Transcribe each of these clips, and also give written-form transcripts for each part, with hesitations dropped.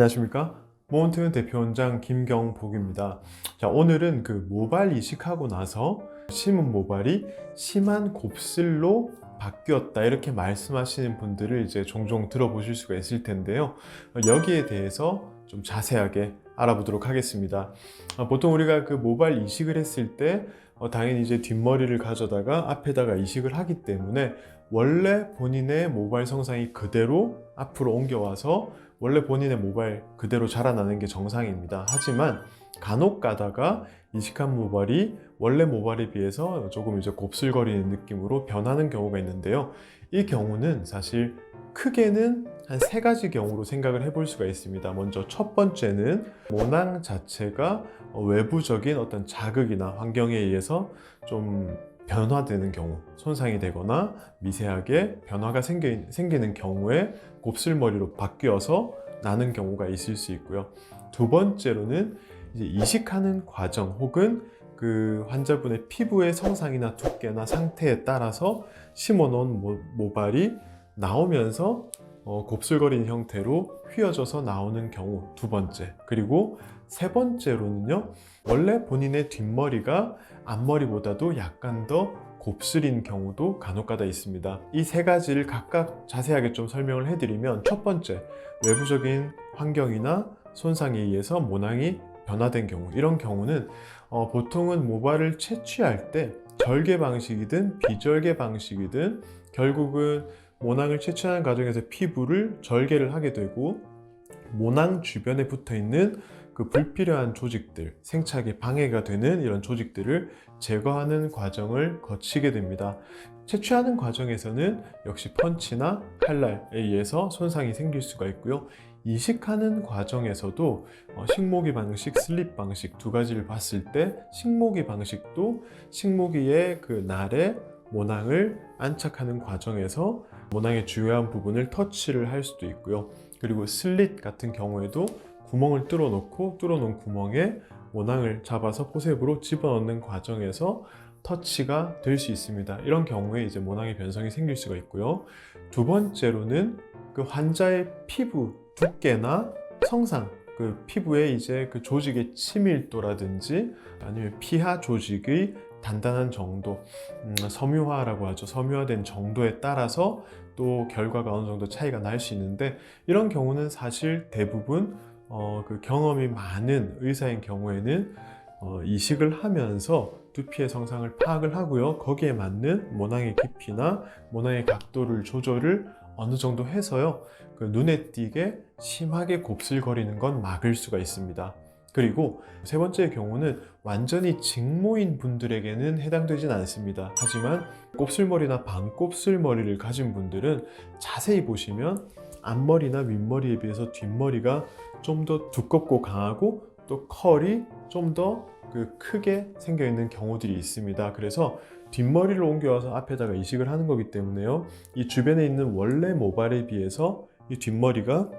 안녕하십니까? 모먼트 대표원장 김경복입니다. 자, 오늘은 그 모발 이식하고 나서 심은 모발이 심한 곱슬로 바뀌었다 이렇게 말씀하시는 분들을 이제 종종 들어보실 수가 있을 텐데요. 여기에 대해서 좀 자세하게 알아보도록 하겠습니다. 보통 우리가 그 모발 이식을 했을 때 당연히 이제 뒷머리를 가져다가 앞에다가 이식을 하기 때문에 원래 본인의 모발 성상이 그대로 앞으로 옮겨와서 원래 본인의 모발 그대로 자라나는 게 정상입니다. 하지만 간혹 가다가 이식한 모발이 원래 모발에 비해서 조금 이제 곱슬거리는 느낌으로 변하는 경우가 있는데요. 이 경우는 사실 크게는 한 3가지 경우로 생각을 해볼 수가 있습니다. 먼저 첫 번째는 모낭 자체가 외부적인 어떤 자극이나 환경에 의해서 좀 변화되는 경우, 손상이 되거나 미세하게 변화가 생기는 경우에 곱슬머리로 바뀌어서 나는 경우가 있을 수 있고요. 두 번째로는 이제 이식하는 과정 혹은 그 환자분의 피부의 성상이나 두께나 상태에 따라서 심어놓은 모발이 나오면서 곱슬거리는 형태로 휘어져서 나오는 경우 두 번째. 그리고 세 번째로는요, 원래 본인의 뒷머리가 앞머리보다도 약간 더 곱슬인 경우도 간혹가다 있습니다. 이 3가지를 각각 자세하게 좀 설명을 해드리면, 첫 번째, 외부적인 환경이나 손상에 의해서 모낭이 변화된 경우, 이런 경우는 보통은 모발을 채취할 때 절개 방식이든 비절개 방식이든 결국은 모낭을 채취하는 과정에서 피부를 절개를 하게 되고 모낭 주변에 붙어있는 그 불필요한 조직들, 생착에 방해가 되는 이런 조직들을 제거하는 과정을 거치게 됩니다. 채취하는 과정에서는 역시 펀치나 칼날에 의해서 손상이 생길 수가 있고요. 이식하는 과정에서도 식모기 방식, 슬립 방식 두 가지를 봤을 때 식모기 방식도 식모기의 그 날에 모낭을 안착하는 과정에서 모낭의 주요한 부분을 터치를 할 수도 있고요. 그리고 슬릿 같은 경우에도 구멍을 뚫어놓고 뚫어놓은 구멍에 모낭을 잡아서 포셉으로 집어넣는 과정에서 터치가 될 수 있습니다. 이런 경우에 이제 모낭의 변성이 생길 수가 있고요. 두 번째로는 그 환자의 피부 두께나 성상, 그 피부의 이제 그 조직의 치밀도라든지 아니면 피하 조직의 단단한 정도, 섬유화라고 하죠. 섬유화된 정도에 따라서 또 결과가 어느 정도 차이가 날 수 있는데, 이런 경우는 사실 대부분 그 경험이 많은 의사인 경우에는 이식을 하면서 두피의 성상을 파악을 하고요. 거기에 맞는 모낭의 깊이나 모낭의 각도를 조절을 어느 정도 해서요, 그 눈에 띄게 심하게 곱슬거리는 건 막을 수가 있습니다. 그리고 세 번째의 경우는 완전히 직모인 분들에게는 해당되진 않습니다. 하지만 곱슬머리나 반곱슬머리를 가진 분들은 자세히 보시면 앞머리나 윗머리에 비해서 뒷머리가 좀 더 두껍고 강하고 또 컬이 좀 더 크게 생겨 있는 경우들이 있습니다. 그래서 뒷머리를 옮겨와서 앞에다가 이식을 하는 거기 때문에요, 이 주변에 있는 원래 모발에 비해서 이 뒷머리가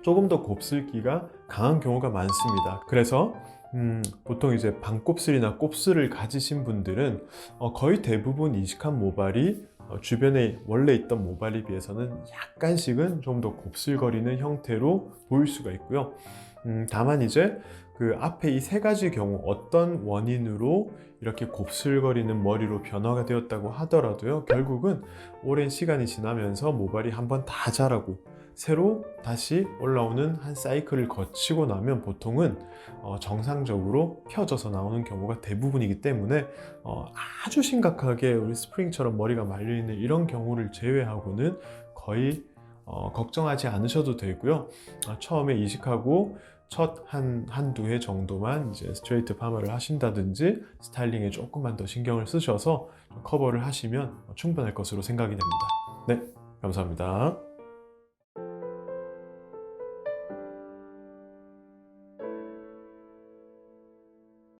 조금 더 곱슬기가 강한 경우가 많습니다. 그래서 보통 이제 반곱슬이나 곱슬을 가지신 분들은 거의 대부분 이식한 모발이 주변에 원래 있던 모발에 비해서는 약간씩은 좀 더 곱슬거리는 형태로 보일 수가 있고요. 다만 이제 그 앞에 이 3가지 경우 어떤 원인으로 이렇게 곱슬거리는 머리로 변화가 되었다고 하더라도요, 결국은 오랜 시간이 지나면서 모발이 한번 다 자라고 새로 다시 올라오는 한 사이클을 거치고 나면 보통은 정상적으로 펴져서 나오는 경우가 대부분이기 때문에 아주 심각하게 우리 스프링처럼 머리가 말려있는 이런 경우를 제외하고는 거의 걱정하지 않으셔도 되고요. 처음에 이식하고 첫 한두 해 정도만 이제 스트레이트 파마를 하신다든지 스타일링에 조금만 더 신경을 쓰셔서 커버를 하시면 충분할 것으로 생각이 됩니다. 네, 감사합니다.